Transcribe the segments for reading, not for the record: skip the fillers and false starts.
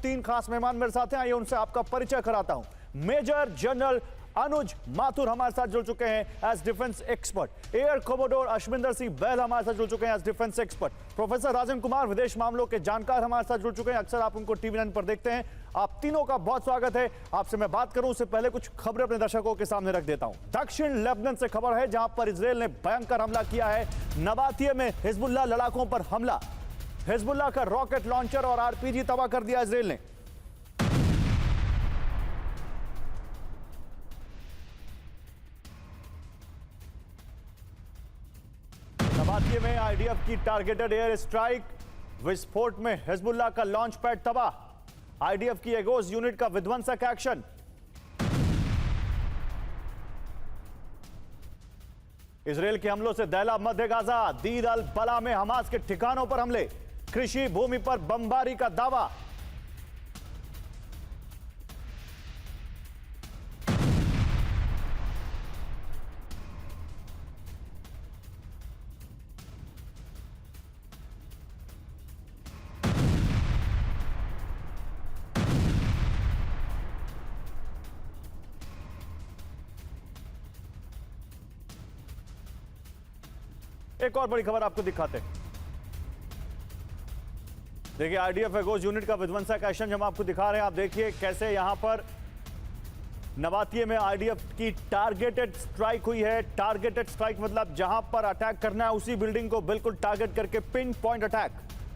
तीन खास मेहमान मेरे साथ हैं, आइए उनसे आपका परिचय कराता हूं। मेजर जनरल अनुज माथुर हमारे साथ जुड़ चुके हैं as defence expert. Air commodore Ashwinder Singh बैल हमारे साथ जुड़ चुके हैं as defence expert. Professor Rajan Kumar विदेश मामलों के जानकार हमारे साथ जुड़ चुके हैं, अक्सर आप उनको टीवी 9 पर देखते हैं। आप तीनों का बहुत स्वागत है। आपसे मैं बात करूं उससे पहले कुछ खबरें अपने दर्शकों के सामने रख देता हूं। दक्षिण लेबनान से खबर है, जहां पर इजरायल ने भयंकर हमला किया है। नबातिया में हिजबुल्लाह लड़ाकों पर हमला, हिजबुल्लाह का रॉकेट लॉन्चर और आरपीजी तबाह कर दिया इजरायल ने। नबातिया में आईडीएफ की टारगेटेड एयर स्ट्राइक, विस्फोट में हिजबुल्लाह का लॉन्च पैड तबाह। आईडीएफ की एगोज यूनिट का विध्वंसक एक्शन। इजरायल के हमलों से दहला मध्य गाजा, दीर अल बला में हमास के ठिकानों पर हमले, कृषि भूमि पर बमबारी का दावा। एक और बड़ी खबर आपको दिखाते हैं। देखिए आईडीएफ एगोज यूनिट का विध्वंसक एक्शन हम आपको दिखा रहे हैं। आप देखिए कैसे यहां पर नबातिये में आईडीएफ की टारगेटेड स्ट्राइक हुई है। टारगेटेड स्ट्राइक मतलब जहां पर अटैक करना है उसी बिल्डिंग को बिल्कुल टारगेट करके पिन पॉइंट अटैक।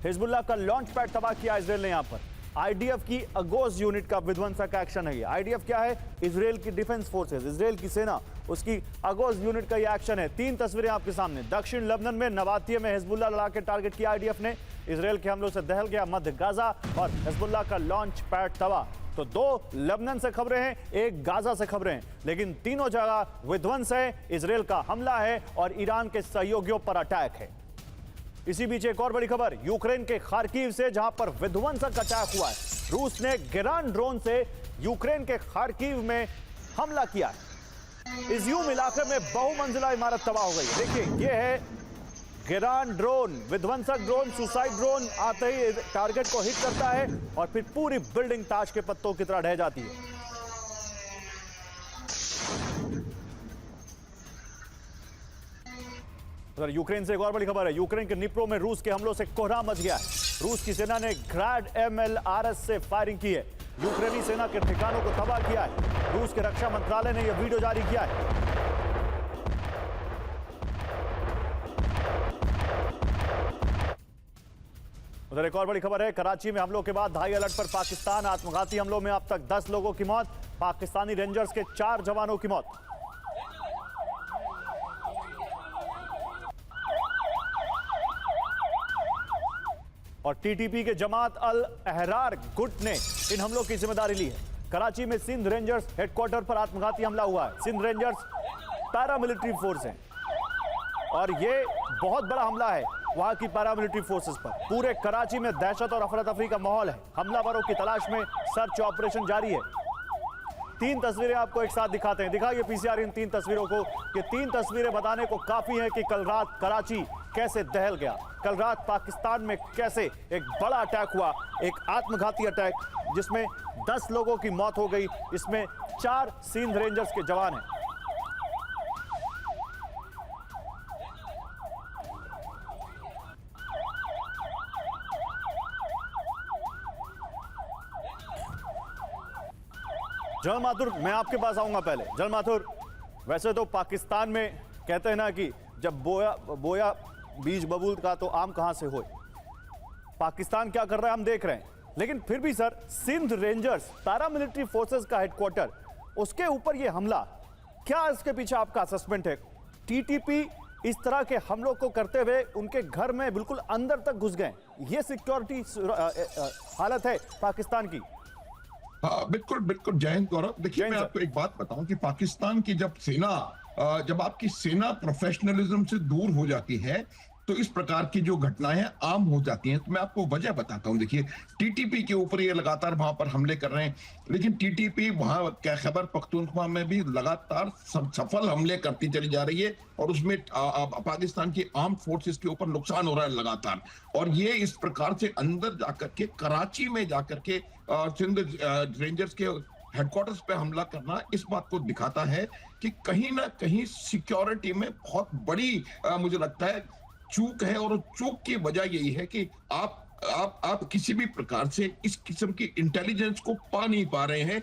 हिजबुल्लाह का लॉन्च पैड तबाह किया इजरायल ने। यहां पर आईडीएफ की एगोज यूनिट का विध्वंसक एक्शन है। आईडीएफ क्या है? इजरायल की डिफेंस फोर्सेस, इजरायल की सेना, उसकी एगोज यूनिट का यह एक्शन है। तीन तस्वीरें आपके सामने। दक्षिण लेबनान में नबातिये में हिजबुल्लाह लड़ा के टारगेट किया आईडीएफ ने। इजरायल के हमलों से दहल गया मध्य गाजा और हिजबुल्लाह का लॉन्च पैड तबाह। तो दो लेबनान से खबरें हैं, एक गाजा से खबरें हैं, लेकिन तीनों जगह विध्वंस है, इजरायल का हमला है और ईरान के सहयोगियों पर अटैक है। इसी बीच एक और बड़ी खबर यूक्रेन के खार्किव से, जहां पर विध्वंसक अटैक हुआ है। रूस ने गिरान ड्रोन से यूक्रेन के खार्किव में हमला किया है। इज्यूम इलाके में बहुमंजिला इमारत तबाह हो गई। देखिए यह है गिरान ड्रोन, विध्वंसक ड्रोन, सुसाइड ड्रोन आते ही टारगेट को हिट करता है और फिर पूरी बिल्डिंग ताश के पत्तों की तरह ढह जाती है। यूक्रेन से एक और बड़ी खबर है। यूक्रेन के निप्रो में रूस के हमलों से कोहराम मच गया है। रूस की सेना ने ग्रैड MLRS से फायरिंग की है। यूक्रेनी सेना के ठिकानों को तबाह किया है। रूस के रक्षा मंत्रालय ने यह वीडियो जारी किया है। उधर एक और बड़ी खबर है। कराची में हमलों के बाद हाई अलर्ट पर पाकिस्तान। आत्मघाती हमलों में अब तक 10 लोगों की मौत, पाकिस्तानी रेंजर्स के 4 जवानों की मौत। और टीटीपी के जमात अल अहरार गुट ने इन हमलों की जिम्मेदारी ली है। कराची में सिंध रेंजर्स हेडक्वार्टर पर आत्मघाती हमला हुआ है। सिंध रेंजर्स पैरामिलिट्री फोर्स हैं और ये बहुत बड़ा हमला है वहां की पैरामिलिट्री फोर्सेस पर। पूरे कराची में दहशत और अफरा तफरी का माहौल है। हमलावरों की तलाश में सर्च ऑपरेशन जारी है। तीन तस्वीरें आपको एक साथ दिखाते हैं। दिखाइए पीसीआर इन तीन तस्वीरों को। ये तीन तस्वीरें बताने को काफी है कि कल रात कराची कैसे दहल गया। कल रात पाकिस्तान में कैसे एक बड़ा अटैक हुआ, एक आत्मघाती अटैक जिसमें 10 लोगों की मौत हो गई। इसमें 4 सिंध रेंजर्स के जवान हैं। जनरल माथुर, मैं आपके पास आऊंगा पहले। जनरल माथुर, वैसे तो पाकिस्तान में कहते हैं ना कि जब बोया बीज बबूल का तो आम कहां से होए। पाकिस्तान क्या कर रहा है हम देख रहे हैं, लेकिन फिर भी sir Sindh rangers paramilitary forces का हेडक्वार्टर, उसके ऊपर यह हमला, क्या इसके पीछे आपका असेसमेंट है? टीटीपी इस तरह के हमलों को करते हुए उनके घर में बिल्कुल अंदर तक घुस गए, यह सिक्योरिटी हालत है पाकिस्तान की। बिल्कुल बिल्कुल। जय हिंद गौरव। देखिए मैं आपको एक बात बताऊं कि पाकिस्तान की जब आपकी सेना प्रोफेशनलिज्म से दूर हो जाती है तो इस प्रकार की जो घटनाएं आम हो जाती हैं। तो मैं आपको वजह बताता हूं। देखिए, टीटीपी के ऊपर ये लगातार वहां पर हमले कर रहे हैं, लेकिन टीटीपी वहां क्या खैबर पख्तूनख्वा में भी लगातार सफल हमले करती चली जा रही है, और उसमें पाकिस्तान की आर्म फोर्सेस के ऊपर नुकसान हो रहा है लगातार। और ये इस प्रकार से अंदर जाकर के कराची में जाकर के सिंध रेंजर्स के हेडक्वार्टर्स पे हमला करना इस बात को दिखाता है कि कहीं ना कहीं सिक्योरिटी में बहुत बड़ी मुझे लगता है चूक है। और चूक की वजह यही है कि आप किसी भी प्रकार से इस किस्म की इंटेलिजेंस को पा नहीं पा रहे हैं।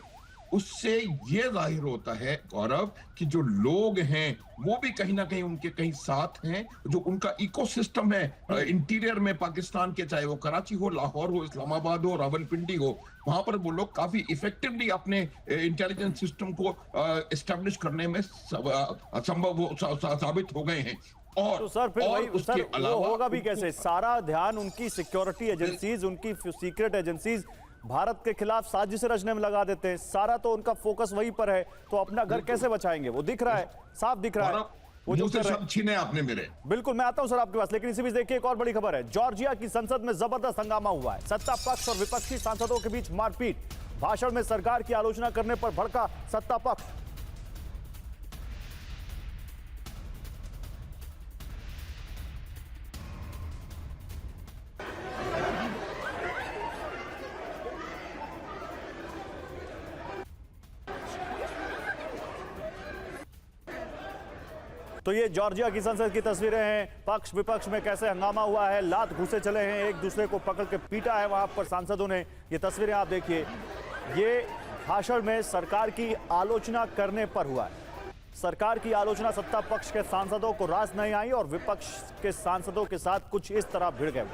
उससे यह जाहिर होता है गौरव कि जो लोग हैं वो भी कहीं ना कहीं उनके कहीं साथ हैं। जो उनका इकोसिस्टम है इंटीरियर में पाकिस्तान के, चाहे वो कराची हो, लाहौर हो, इस्लामाबाद हो, रावलपिंडी हो, वहां पर वो लोग काफी इफेक्टिवली अपने इंटेलिजेंस सिस्टम को एस्टेब्लिश करने में संभव साबित हो गए हैं। और तो सर फिर वही सर वो होगा भी कैसे? सारा ध्यान उनकी सिक्योरिटी एजेंसीज, उनकी सीक्रेट एजेंसीज भारत के खिलाफ साजिश रचने में लगा देते हैं। सारा तो उनका फोकस वहीं पर है, तो अपना घर कैसे बचाएंगे? वो दिख रहा है, साफ दिख रहा है वो जो शब्द छीने आपने मेरे। बिल्कुल, मैं आता हूं सर आपके पास, लेकिन इसी बीच देखिए एक और बड़ी खबर है। जॉर्जिया की संसद में जबरदस्त हंगामा हुआ है। सत्ता पक्ष और विपक्षी सांसदों के बीच मारपीट। भाषण में सरकार की आलोचना करने पर भड़का सत्ता पक्ष। तो ये जॉर्जिया की संसद की तस्वीरें हैं। पक्ष विपक्ष में कैसे हंगामा हुआ है, लात घूसे चले हैं, एक दूसरे को पकड़ के पीटा है वहां पर सांसदों ने। ये तस्वीरें आप देखिए, ये भाषण में सरकार की आलोचना करने पर हुआ है। सरकार की आलोचना सत्ता पक्ष के सांसदों को रास नहीं आई और विपक्ष के सांसदों के साथ कुछ इस तरह भिड़ गए।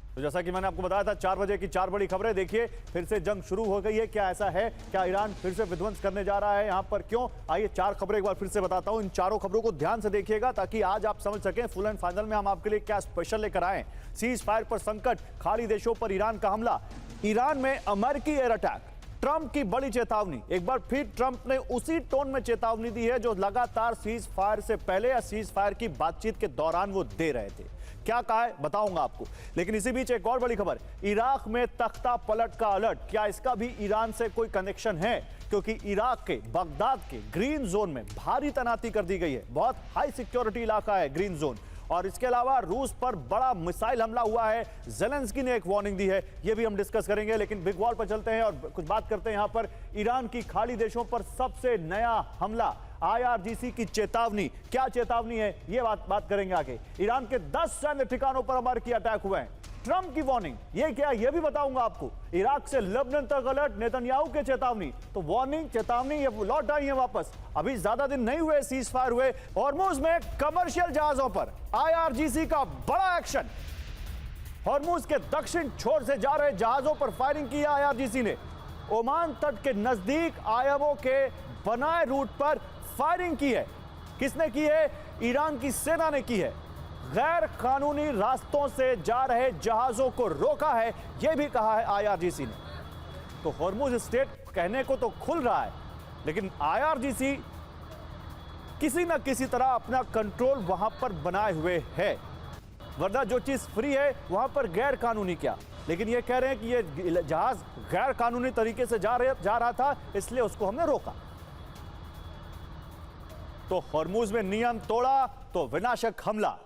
तो जैसा कि मैंने आपको बताया था 4 बजे की 4 बड़ी खबरें, देखिए फिर से जंग शुरू हो गई है। क्या ऐसा है? क्या ईरान फिर से विध्वंस करने जा रहा है? यहां पर क्यों? आइए 4 खबरें एक बार फिर से बताता हूं। इन चारों खबरों को ध्यान से देखिएगा ताकि आज आप समझ सकें फुल एंड फाइनल में हम आपके लिए क्या स्पेशल लेकर आए। सीज फायर पर संकट, खाड़ी देशों पर ईरान का हमला, ईरान में अमेरिकी एयर अटैक, ट्रंप की बड़ी चेतावनी। एक बार फिर ट्रंप ने उसी टोन में चेतावनी दी है जो लगातार सीज फायर से पहले या सीज फायर की बातचीत के दौरान वो दे रहे थे। क्या कहा है बताऊंगा आपको, लेकिन इसी बीच एक और बड़ी खबर, इराक में तख्ता पलट का अलर्ट। क्या इसका भी ईरान से कोई कनेक्शन है? क्योंकि इराक के बगदाद के ग्रीन जोन में भारी तैनाती कर दी गई है। बहुत हाई सिक्योरिटी इलाका है ग्रीन जोन। और इसके अलावा रूस पर बड़ा मिसाइल हमला हुआ है। ज़ेलेंस्की ने एक वार्निंग दी है, ये भी हम डिस्कस करेंगे। लेकिन बिग वॉल पर चलते हैं और कुछ बात करते हैं। यहां पर ईरान की खाड़ी देशों पर सबसे नया हमला, IRGC की चेतावनी। क्या चेतावनी है ये बात करेंगे आगे। ईरान के 10 सैन्य ठिकानों पर अमेरिकी अटैक हुए हैं। ट्रंप की वार्निंग, ये क्या है ये भी बताऊंगा आपको। इराक से लेबनान तक अलर्ट, नेतन्याहू के चेतावनी। तो वार्निंग, चेतावनी ये लौट आई है वापस। अभी ज्यादा दिन नहीं हुए सीज फायर हुए। हॉर्मुज में कमर्शियल जहाजों पर IRGC का बड़ा एक्शन। हॉर्मुज के दक्षिण छोर से जा रहे जहाजों पर फायरिंग की IRGC ने। ओमान तट के नजदीक आयवों के बनाए रूट पर फायरिंग की है। किसने की है? ईरान की सेना ने की है। गैर कानूनी रास्तों से जा रहे जहाजों को रोका है, यह भी कहा है IRGC ने। तो हॉर्मुज स्ट्रेट कहने को तो खुल रहा है, लेकिन IRGC किसी ना किसी तरह अपना कंट्रोल वहां पर बनाए हुए है। वरना जो चीज फ्री है वहां पर गैर कानूनी क्या। लेकिन ये कह रहे हैं कि ये जहाज गैर कानूनी तरीके से जा रहा था, इसलिए उसको हमने रोका। तो हॉर्मुज में नियम तोड़ा तो विनाशक हमला।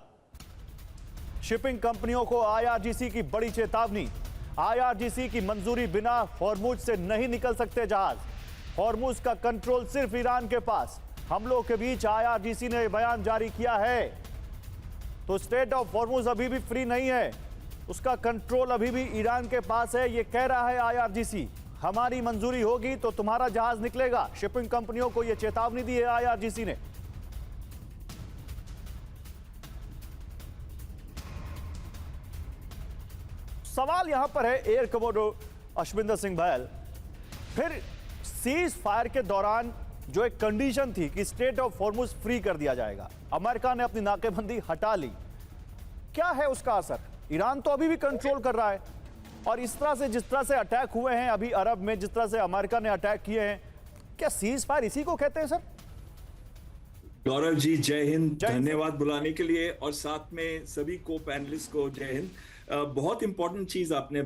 शिपिंग कंपनियों को IRGC की बड़ी चेतावनी। IRGC की मंजूरी बिना हॉर्मुज से नहीं निकल सकते जहाज। हॉर्मुज का कंट्रोल सिर्फ ईरान के पास। हमलों के बीच IRGC ने बयान जारी किया है। तो स्ट्रेट ऑफ हॉर्मुज अभी भी फ्री नहीं है, उसका कंट्रोल अभी भी ईरान के पास है। यह कह रहा है IRGC, हमारी मंजूरी होगी तो तुम्हारा जहाज निकलेगा। शिपिंग कंपनियों को यह चेतावनी दी है IRGC ने। सवाल यहां पर है एयर कमोडोर अशविंदर सिंह बहल, फिर सीज फायर के दौरान जो एक कंडीशन थी कि स्ट्रेट ऑफ हॉर्मुज फ्री कर दिया जाएगा, अमेरिका ने अपनी नाकेबंदी हटा ली। क्या है उसका असर? ईरान तो अभी भी कंट्रोल कर रहा है। और इस तरह से जिस तरह से अटैक हुए हैं अभी अरब में, जिस तरह से अमेरिका ने अटैक किए हैं, क्या सीज फायर इसी को कहते हैं सर? गौरव जी जय हिंद। जय हिंद। धन्यवाद बुलाने के लिए और साथ में सभी को पैनलिस्ट को जय हिंद। बहुत इंपॉर्टेंट चीज आपने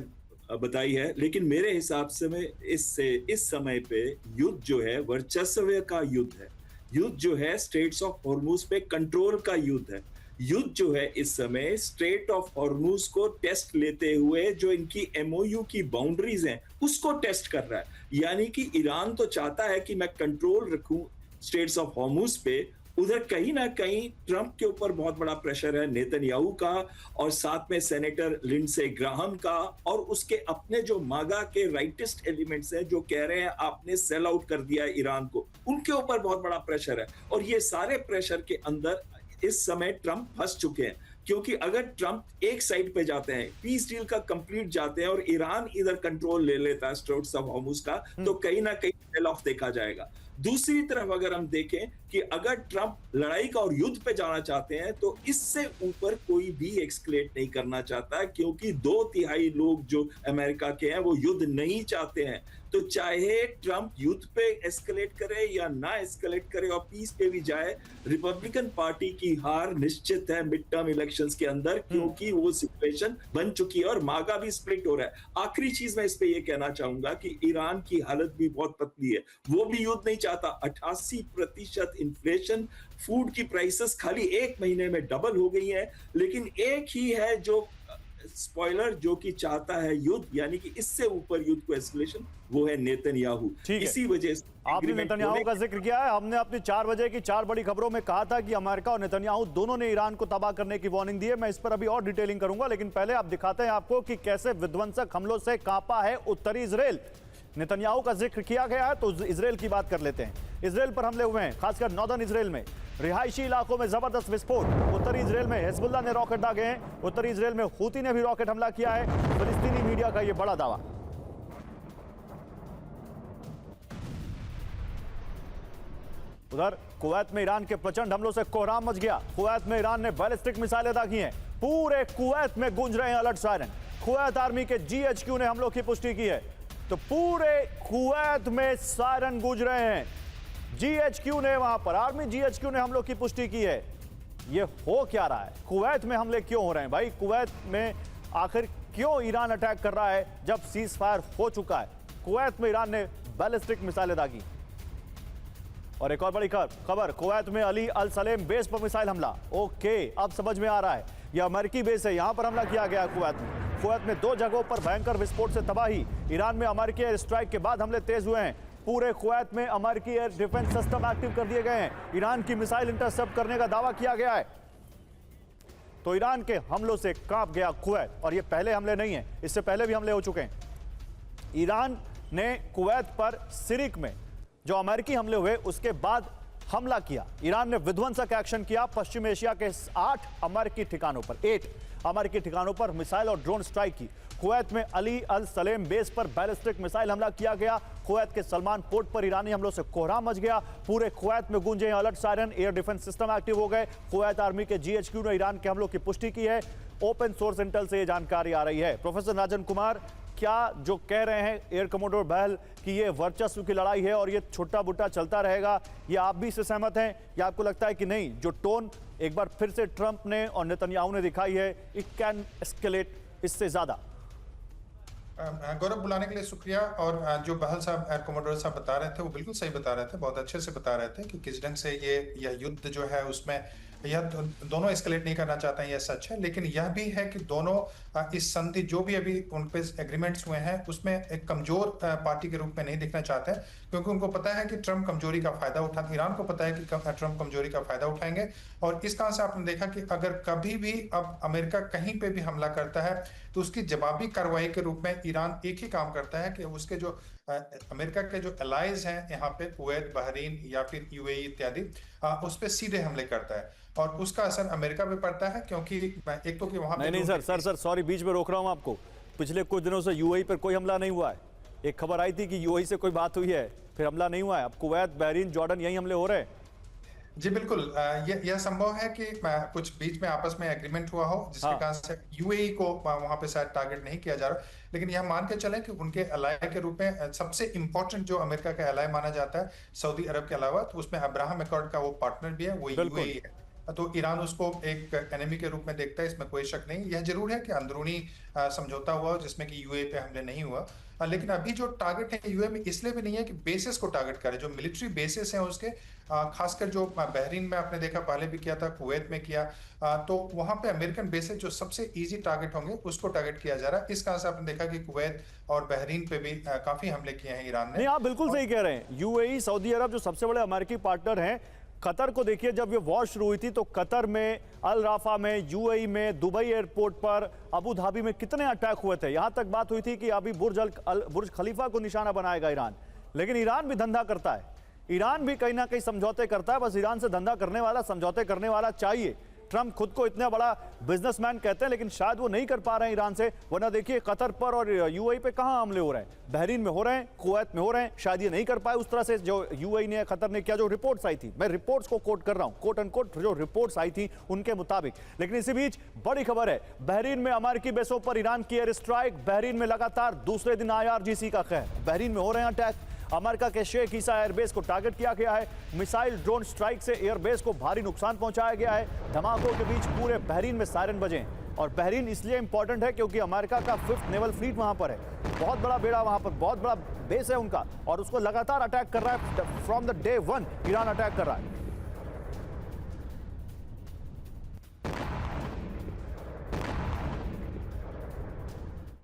बताई है, लेकिन मेरे हिसाब से में इस समय पे युद्ध जो है वर्चस्व का युद्ध है। युद्ध जो है स्ट्रेट्स ऑफ हॉर्मुज पे कंट्रोल का युद्ध है। युद्ध जो है इस समय स्ट्रेट ऑफ हॉर्मुज को टेस्ट लेते हुए जो इनकी एमओयू की बाउंड्रीज हैं उसको टेस्ट कर रहा है। यानी कि ईरान तो चाहता है कि मैं कंट्रोल रखूं स्ट्रेट्स ऑफ हॉर्मुज पे, उधर कहीं ना कहीं ट्रंप के ऊपर बहुत बड़ा प्रेशर है, नेतन्याहू का और साथ में सेनेटर लिंडसे ग्राहम का, और उसके अपने जो मागा के राइटिस्ट एलिमेंट्स हैं जो कह रहे हैं आपने सेल आउट कर दिया है ईरान को, उनके ऊपर बहुत बड़ा प्रेशर है। और ये सारे प्रेशर के अंदर इस समय ट्रंप फंस चुके हैं, क्योंकि अगर ट्रंप एक साइड पे जाते हैं, पीस डील का कंप्लीट जाते हैं और ईरान इधर कंट्रोल ले लेता है स्ट्रेट्स ऑफ हॉर्मुज का, तो कहीं ना कहीं सेल ऑफ देखा जाएगा। दूसरी तरफ अगर हम देखें कि अगर ट्रंप लड़ाई का और युद्ध पे जाना चाहते हैं तो इससे ऊपर कोई भी एक्सक्लेट नहीं करना चाहता, क्योंकि 2/3 लोग जो अमेरिका के हैं वो युद्ध नहीं चाहते हैं। तो चाहे ट्रंप युद्ध पे एस्केलेट करे या ना एस्केलेट करे और पीस पे भी जाए, रिपब्लिकन पार्टी की हार निश्चित है मिड टर्म इलेक्शंस के अंदर, क्योंकि वो सिचुएशन बन चुकी है और मागा भी स्प्लिट हो रहा है। आखिरी चीज मैं इस पे ये कहना चाहूंगा कि ईरान की हालत भी बहुत पतली है, वो भी युद्ध नहीं चाहता। 88% इन्फ्लेशन, फूड की प्राइसेस खाली 1 महीने में डबल हो गई है, लेकिन एक ही है जो स्पॉइलर जो कि चाहता है युद्ध, यानी कि इससे ऊपर युद्ध को एस्केलेशन, वो है नेतन्याहू। इसी वजह से आपने नेतन्याहू का जिक्र किया है। हमने अपनी 4 बजे की 4 बड़ी खबरों में कहा था कि अमेरिका और नेतन्याहू दोनों ने ईरान को तबाह करने की वार्निंग दी है। मैं इस पर अभी और डिटेलिंग करूंगा, लेकिन पहले आप दिखाते हैं आपको कि कैसे विध्वंसक हमलों से कांपा है उत्तरी इजराइल। नेतन्याहू का जिक्र किया गया है तो इजराइल की बात कर लेते हैं। इजराइल पर हमले हुए हैं, खासकर नॉर्दर्न इजराइल में रिहायशी इलाकों में जबरदस्त विस्फोट। उत्तरी इजराइल में हिजबुल्लाह ने रॉकेट दागे हैं, उत्तरी इजराइल में हूती ने भी रॉकेट हमला किया है। फिलिस्तीनी मीडिया का यह बड़ा दावा। उधर कुवैत में ईरान के प्रचंड हमलों से कोहराम मच गया। कुवैत में ईरान ने बैलिस्टिक मिसाइलें दागी हैं। पूरे कुवैत में गूंज रहे हैं अलर्ट सायरन। कुवैत आर्मी के जीएचक्यू ने हमलों की पुष्टि की है, तो पूरे कुवैत में सायरन गूंज रहे हैं। जीएचक्यू ने, वहां पर आर्मी जीएचक्यू ने हमलों की पुष्टि की है। ये हो क्या रहा है? कुवैत में हमले क्यों हो रहे हैं भाई? कुवैत में आखिर क्यों ईरान अटैक कर रहा है जब सीज फायर हो चुका है? कुवैत में ईरान ने बैलिस्टिक मिसाइलें दागी। और एक और बड़ी खबर, कुवैत में अली अल सलेम बेस पर मिसाइल हमला। ओके, अब समझ में आ रहा है, यह अमेरिकी बेस है, यहां पर हमला किया गया कुवैत में। कुवैत में 2 जगहों पर भयंकर विस्फोट से तबाही। ईरान में अमेरिकी एयर स्ट्राइक के बाद हमले तेज हुए हैं। पूरे कुवैत में अमेरिकी एयर डिफेंस सिस्टम एक्टिव कर दिए गए हैं। ईरान की मिसाइल इंटरसेप्ट करने का दावा किया गया है। तो ईरान के हमलों से कांप गया कुवैत, और ये पहले हमले नहीं है, इससे पहले भी हमले हो चुके हैं। ईरान ने कुवैत पर सिरिक में जो अमेरिकी हमले हुए उसके बाद हमला किया। ईरान ने विध्वंसक एक्शन किया। पश्चिम एशिया के 8 अमेरिकी ठिकानों पर मिसाइल और ड्रोन स्ट्राइक की। कुवैत में अली अल सलेम बेस पर बैलिस्टिक मिसाइल हमला किया गया। कुवैत के सलमान पोर्ट पर ईरानी हमलों से कोहराम मच गया। पूरे कुवैत में गूंजे alert siren, air defence system active हो गए। कुवैत आर्मी के जीएचक्यू ने ईरान के हमलों की पुष्टि की है। ओपन सोर्स इंटेल से यह जानकारी आ रही है। प्रोफेसर राजन कुमार, क्या जो कह रहे हैं एयर कमोडोर बहल कि ये वर्चस्व की लड़ाई है और ये छोटा बुट्टा चलता रहेगा, ये आप भी इससे सहमत हैं, या आपको लगता है कि नहीं, जो टोन एक बार फिर से ट्रंप ने और नेतन्याहू ने दिखाई है, इट कैन एस्केलेट इससे ज्यादा? गौरव, बुलाने के लिए शुक्रिया। और जो बहल साहब, एयर कमोडोर साहब बता रहे थे वो बिल्कुल सही बता रहे थे, बहुत अच्छे से बता रहे थे कि किस ढंग से यह युद्ध जो है उसमें यह दोनों एस्केलेट नहीं करना चाहते हैं, यह सच है। लेकिन यह भी है कि दोनों इस संधि जो भी अभी उन पे एग्रीमेंट्स हुए हैं उसमें एक कमजोर पार्टी के रूप में नहीं दिखना चाहते हैं, क्योंकि उनको पता है कि ट्रंप कमजोरी का फायदा उठा, ईरान को पता है कि ट्रंप कमजोरी का फायदा उठाएंगे। और इस कारण से आपने देखा कि अगर कभी भी अब अमेरिका कहीं पे भी हमला करता है तो उसकी जवाबी कार्रवाई के रूप में ईरान एक ही काम करता है कि उसके जो अमेरिका के जो एलाइज हैं यहाँ पे कुवैत, बहरीन या फिर यूएई इत्यादि, उस पे सीधे हमले करता है और उसका असर अमेरिका पे पड़ता है। क्योंकि एक तो कि वहां पे नहीं सर सॉरी, बीच में रोक रहा हूं आपको। पिछले कुछ दिनों से यूएई पर कोई हमला नहीं हुआ है। एक खबर आई थी कि यूएई से कोई बात हुई है, फिर हमला नहीं हुआ है। अब कुवैत, बहरीन, जॉर्डन, यही हमले हो रहे हैं। जी बिल्कुल, यह संभव है कि कुछ बीच में आपस में एग्रीमेंट हुआ हो जिसके हाँ। कारण से यूएई को वहां पे शायद टारगेट नहीं किया जा रहा, लेकिन यह मान के चलें कि उनके अलाय के रूप में सबसे इंपॉर्टेंट जो अमेरिका का अलाय माना जाता है सऊदी अरब के अलावा, तो उसमें अब्राहम अकॉर्ड का वो पार्टनर भी है, वो बिल्कुल। यूएई है। तो ईरान उसको एक एनिमी के रूप में देखता है, इसमें कोई शक नहीं। यह जरूर है कि अंदरूनी समझौता हुआ जिसमें कि यूएई पे हमले नहीं हुआ, लेकिन अभी जो टारगेट है यूएई में इसलिए भी नहीं है कि बेसिस को टारगेट करे, जो मिलिट्री बेसिस हैं उसके, खासकर जो बहरीन में आपने देखा पहले भी किया था, कुवैत में किया, तो वहां पे अमेरिकन बेसिस जो सबसे इजी टारगेट होंगे उसको टारगेट किया जा रहा है। इस कारण से आपने देखा कि कुवैत और बहरीन पे भी काफी हमले किए हैं ईरान ने। नहीं, आप बिल्कुल सही कह रहे हैं। यूएई, सऊदी अरब जो सबसे बड़े अमेरिकी पार्टनर हैं, कतर को देखिए, जब ये वॉर शुरू हुई थी तो कतर में, अल राफा में, यूएई में, दुबई एयरपोर्ट पर, अबू धाबी में कितने अटैक हुए थे। यहां तक बात हुई थी कि अभी बुर्ज खलीफा को निशाना बनाएगा ईरान। लेकिन ईरान भी धंधा करता है, ईरान भी कहीं ना कहीं समझौते करता है। बस ईरान से धंधा करने वाला, समझौते करने वाला चाहिए। ट्रंप खुद को इतना बड़ा बिजनेसमैन कहते हैं, लेकिन शायद वो नहीं कर पा रहे हैं ईरान से। वरना देखिए कतर पर और यूएई पे कहां हमले हो रहे हैं, बहरीन में हो रहे हैं, कुवैत में हो रहे हैं। शायद ये नहीं कर पाए उस तरह से जो यूएई ने, कतर ने किया। जो रिपोर्ट्स आई थी, मैं रिपोर्ट्स को कोट कर रहा हूं, कोट अनकोट, जो रिपोर्ट्स आई थी उनके मुताबिक। लेकिन इसी बीच बड़ी खबर है, बहरीन में अमेरिकी बेसों पर ईरान की एयर स्ट्राइक। बहरीन में लगातार दूसरे दिन IRGC का कहर, बहरीन में हो रहे हैं अटैक। अमेरिका के शेख ईसा एयरबेस को टारगेट किया गया है। मिसाइल ड्रोन स्ट्राइक से एयरबेस को भारी नुकसान पहुंचाया गया है। धमाकों के बीच पूरे बहरीन में सायरन बजे। और बहरीन इसलिए इंपॉर्टेंट है क्योंकि अमेरिका का 5th नेवल फ्लीट वहां पर है, बहुत बड़ा बेड़ा वहां पर, बहुत बड़ा बेस है उनका, और उसको लगातार अटैक कर रहा है। From the day 1 Iran attack कर रहा है।